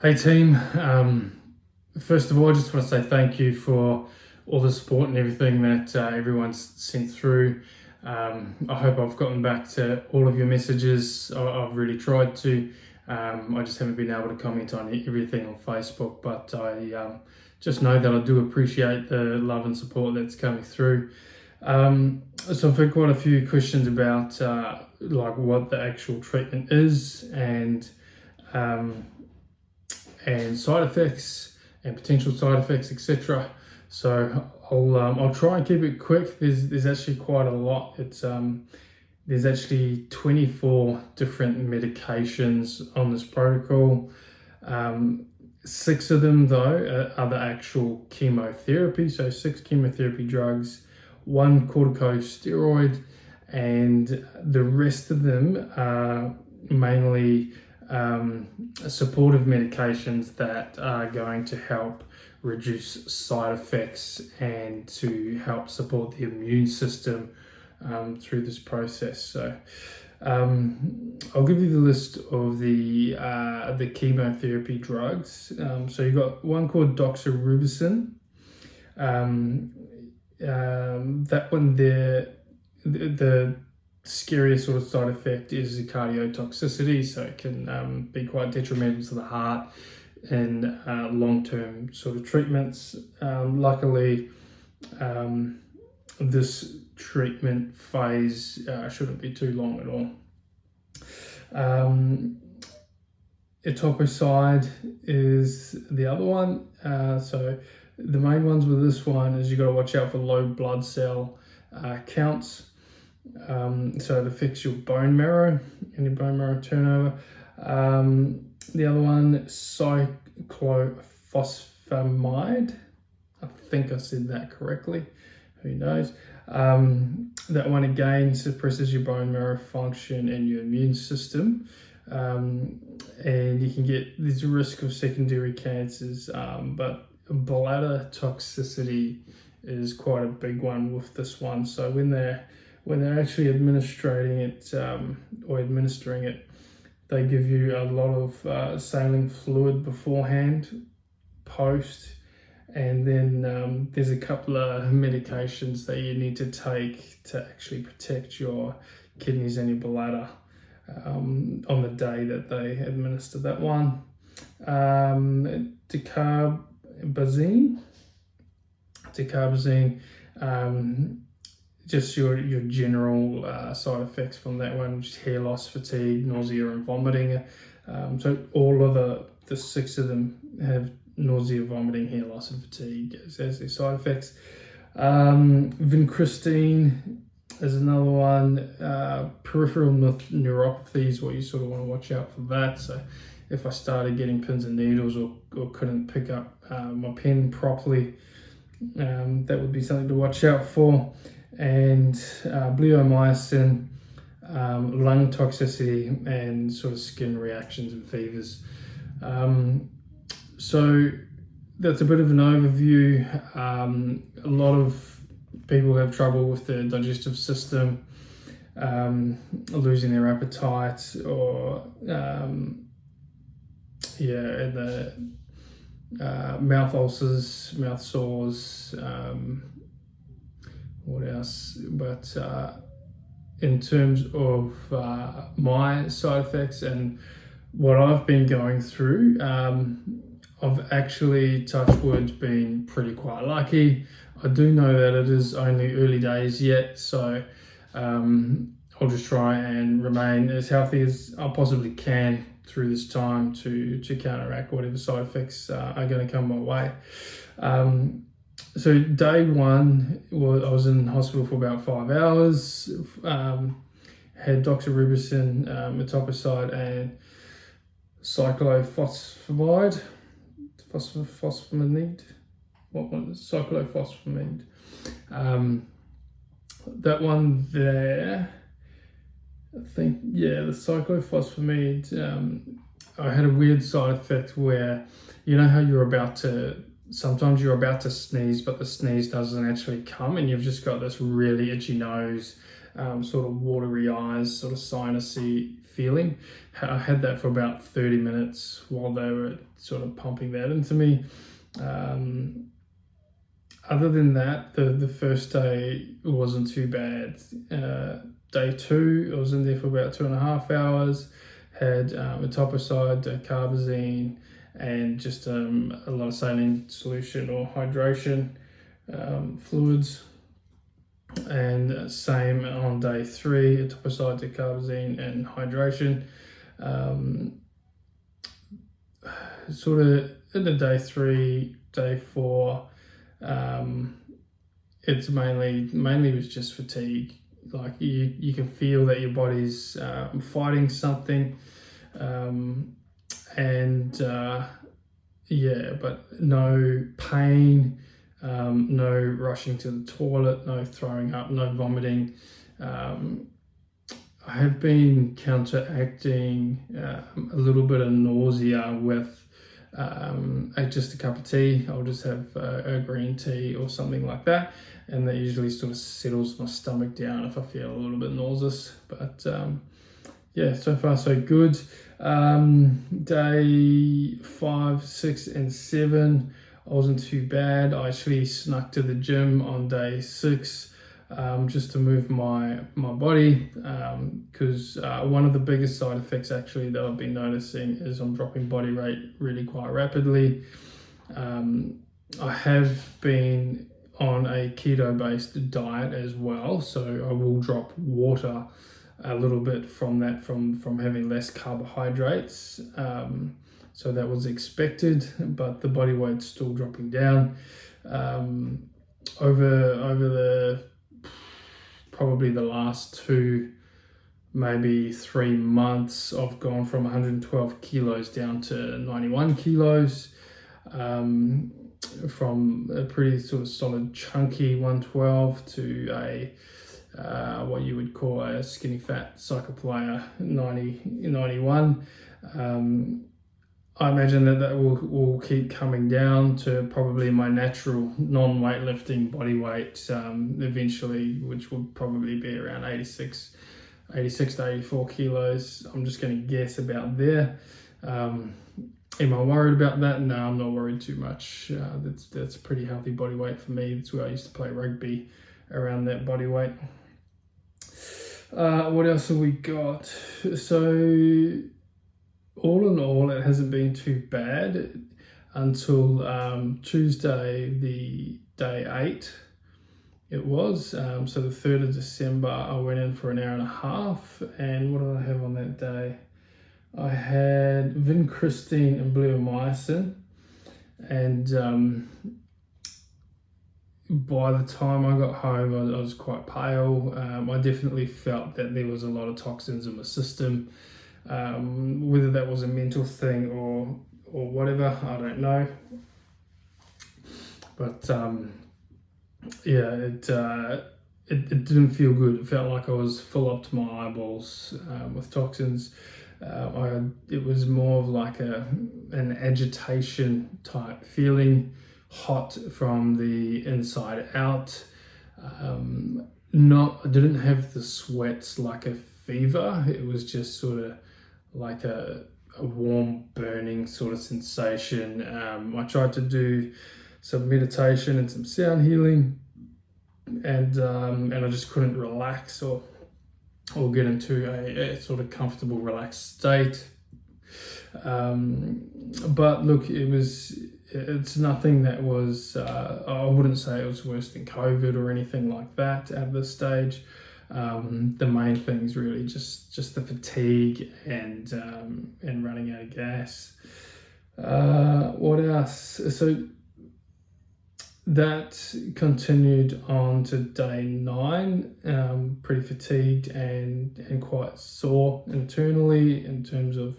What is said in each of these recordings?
Hey team, first of all, I just want to say thank you for all the support and everything that everyone's sent through. I hope I've gotten back to all of your messages. I've really tried to. I just haven't been able to comment on everything on Facebook, but I just know that I do appreciate the love and support that's coming through. So I've had quite a few questions about like what the actual treatment is and side effects and potential side effects, etc. So I'll try and keep it quick. There's actually quite a lot. There's actually 24 different medications on this protocol. 6 of them though are the actual chemotherapy. So 6 chemotherapy drugs, 1 corticosteroid, and the rest of them are mainly supportive medications that are going to help reduce side effects and to help support the immune system through this process. So I'll give you the list of the chemotherapy drugs. So you've got one called doxorubicin. That one there, the scariest sort of side effect is the cardiotoxicity, so it can be quite detrimental to the heart in long-term sort of treatments. Luckily, this treatment phase shouldn't be too long at all. Etoposide is the other one. So the main ones with this one is you got to watch out for low blood cell counts. So it affects your bone marrow and your bone marrow turnover. The other one, cyclophosphamide. I think I said that correctly. Who knows? That one again suppresses your bone marrow function and your immune system. And you can get, there's a risk of secondary cancers, but bladder toxicity is quite a big one with this one. So when they're actually administering it, they give you a lot of saline fluid beforehand, post, and then there's a couple of medications that you need to take to actually protect your kidneys and your bladder on the day that they administer that one. Dacarbazine, just your general side effects from that one, which is hair loss, fatigue, nausea, and vomiting. So all of the 6 of them have nausea, vomiting, hair loss, and fatigue as their side effects. Vincristine is another one. Peripheral neuropathy is what you sort of want to watch out for that. So if I started getting pins and needles or couldn't pick up my pen properly, that would be something to watch out for. And bleomycin, lung toxicity, and sort of skin reactions and fevers. So that's a bit of an overview. A lot of people have trouble with their digestive system, losing their appetite, or the mouth ulcers, mouth sores. What else? But in terms of my side effects and what I've been going through, I've actually, touch wood, been pretty quite lucky. I do know that it is only early days yet, so I'll just try and remain as healthy as I possibly can through this time to counteract whatever side effects are going to come my way. So day one, I was in hospital for about 5 hours, had doxorubicin, etoposide, and cyclophosphamide. Cyclophosphamide. That one there, I think, the cyclophosphamide, I had a weird side effect where, you know how sometimes you're about to sneeze, but the sneeze doesn't actually come, and you've just got this really itchy nose, sort of watery eyes, sort of sinusy feeling. I had that for about 30 minutes while they were sort of pumping that into me. Other than that, the first day wasn't too bad. Day 2, I was in there for about 2.5 hours, had etoposide, carbazine, and just a lot of saline solution or hydration fluids. And same on day 3, etoposide, carbazine, and hydration. Sort of in the day 3, day 4, it's mainly was just fatigue. Like you can feel that your body's fighting something, but no pain, no rushing to the toilet, no throwing up, no vomiting. I have been counteracting a little bit of nausea with just a cup of tea. I'll just have a green tea or something like that, and that usually sort of settles my stomach down if I feel a little bit nauseous. But so far so good. Day 5, 6, and 7, I wasn't too bad. I actually snuck to the gym on day 6. Just to move my body, because one of the biggest side effects actually that I've been noticing is I'm dropping body weight really quite rapidly. I have been on a keto-based diet as well, so I will drop water a little bit from that, from having less carbohydrates. So that was expected, but the body weight's still dropping down. Over the probably the last 2, maybe 3 months, I've gone from 112 kilos down to 91 kilos, from a pretty sort of solid chunky 112 to a what you would call a skinny fat soccer player 91. I imagine that will keep coming down to probably my natural non-weightlifting body weight eventually, which will probably be around 86 to 84 kilos. I'm just going to guess about there. Am I worried about that? No, I'm not worried too much. That's a pretty healthy body weight for me. That's where I used to play rugby, around that body weight. What else have we got? So all in all, it hasn't been too bad until Tuesday, the day 8. It was so the 3rd of December. I went in for an hour and a half, and what did I have on that day? I had vincristine and bleomycin, and by the time I got home, I was quite pale. I definitely felt that there was a lot of toxins in my system. Whether that was a mental thing or whatever, I don't know. But it didn't feel good. It felt like I was full up to my eyeballs with toxins. It was more of like an agitation type feeling, hot from the inside out. I didn't have the sweats like a fever. It was just sort of like a warm burning sort of sensation. I tried to do some meditation and some sound healing, and I just couldn't relax or get into a sort of comfortable, relaxed state. But look, it's nothing that was, I wouldn't say it was worse than COVID or anything like that at this stage. The main thing's really just the fatigue and running out of gas. What else? So that continued on to day 9, pretty fatigued and quite sore internally in terms of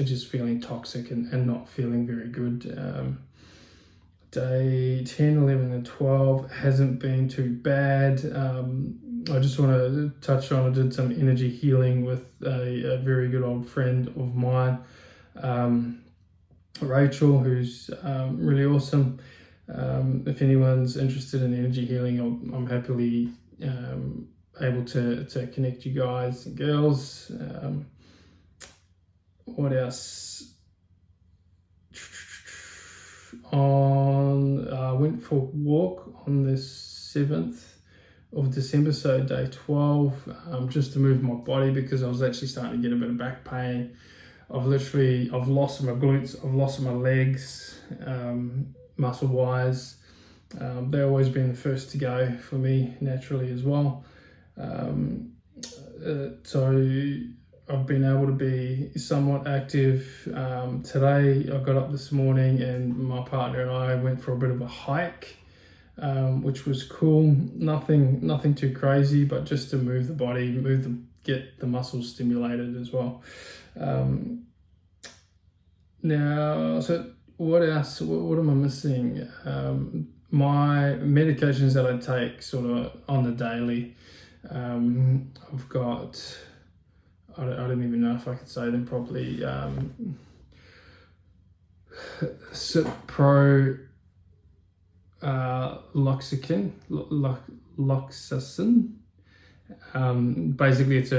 just feeling toxic and not feeling very good. Day 10, 11, and 12 hasn't been too bad. I just want to touch on, I did some energy healing with a very good old friend of mine, Rachel, who's really awesome. If anyone's interested in energy healing, I'm happily able to connect you guys and girls. What else? Went for a walk on the 7th of December, so day 12, just to move my body because I was actually starting to get a bit of back pain. I've lost my glutes, I've lost my legs, muscle wise. They've always been the first to go for me naturally as well. So I've been able to be somewhat active. Today I got up this morning and my partner and I went for a bit of a hike, which was cool. Nothing too crazy, but just to move the body, get the muscles stimulated as well. Now, so what else? What am I missing? My medications that I take sort of on the daily. I've got, I don't even know if I could say them properly. Cipro, Loxacin. Basically, I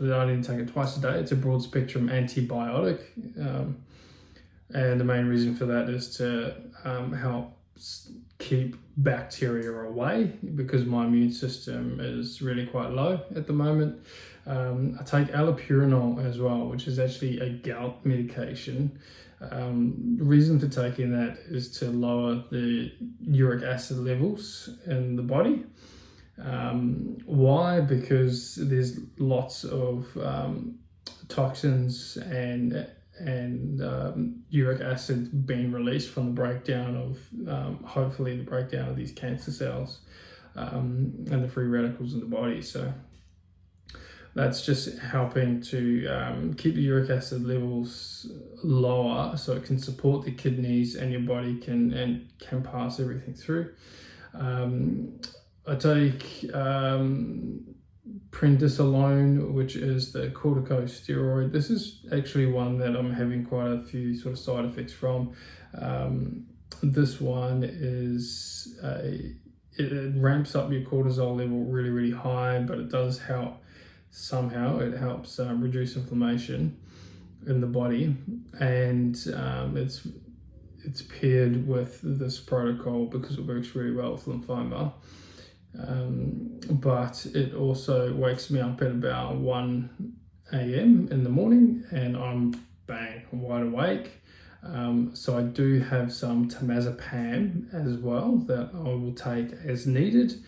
only take it twice a day. It's a broad spectrum antibiotic, and the main reason for that is to help keep bacteria away because my immune system is really quite low at the moment. I take allopurinol as well, which is actually a gout medication. The reason for taking that is to lower the uric acid levels in the body. Why? Because there's lots of toxins and uric acid being released from the breakdown of hopefully the breakdown of these cancer cells and the free radicals in the body. So that's just helping to keep the uric acid levels lower so it can support the kidneys and your body can pass everything through. I take prednisolone, which is the corticosteroid. This is actually one that I'm having quite a few sort of side effects from. This one is it ramps up your cortisol level really, really high, but it does help somehow. It helps reduce inflammation in the body, and it's paired with this protocol because it works really well with lymphoma. But it also wakes me up at about 1 a.m. in the morning and I'm bang, wide awake. So I do have some temazepam as well that I will take as needed.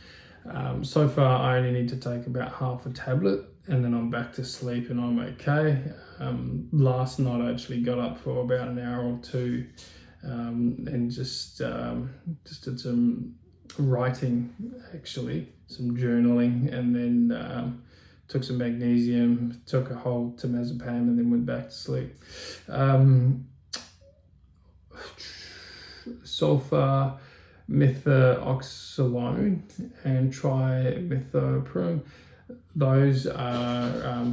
So far I only need to take about half a tablet and then I'm back to sleep and I'm okay. Last night I actually got up for about an hour or two and just did some writing, actually, some journaling, and then took some magnesium, took a whole temazepam, and then went back to sleep. Sulfur, methoxyzolone, and trimethoprim. Those are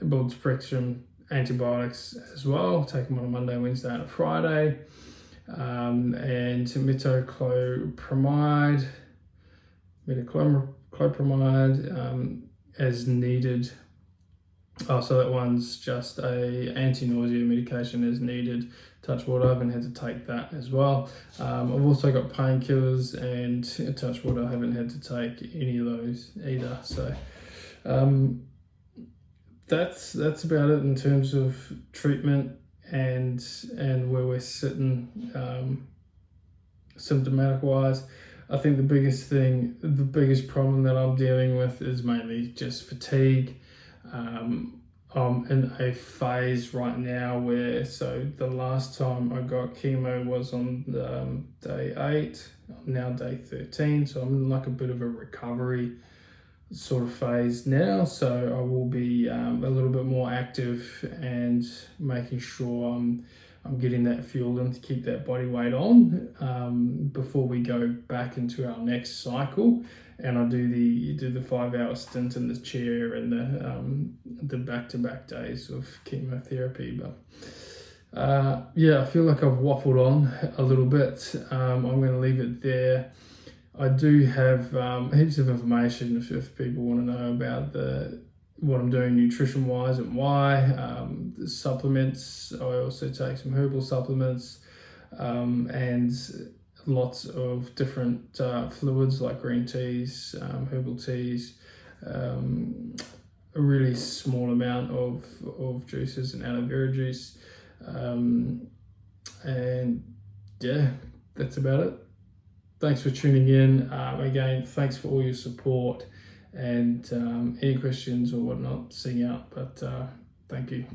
broad spectrum antibiotics as well. Take them on a Monday, Wednesday, and a Friday. And metoclopramide as needed. So that one's just a anti-nausea medication as needed. Touch wood, I haven't had to take that as well. I've also got painkillers and touch wood, I haven't had to take any of those either. So that's about it in terms of treatment and where we're sitting symptomatic wise. I think the biggest problem that I'm dealing with is mainly just fatigue. I'm in a phase right now where, so the last time I got chemo was on day 8, I'm now day 13, so I'm in like a bit of a recovery sort of phase now, so I will be a little bit more active and making sure I'm getting that fuel in to keep that body weight on before we go back into our next cycle. And I do the 5-hour stint in the chair and the back-to-back days of chemotherapy. But yeah, I feel like I've waffled on a little bit. I'm going to leave it there. I do have heaps of information if people want to know about what I'm doing nutrition wise and why. The supplements, I also take some herbal supplements, and lots of different fluids like green teas, herbal teas, a really small amount of juices and aloe vera juice. And yeah, that's about it. Thanks for tuning in. Again, thanks for all your support, and any questions or whatnot, sing out. But thank you.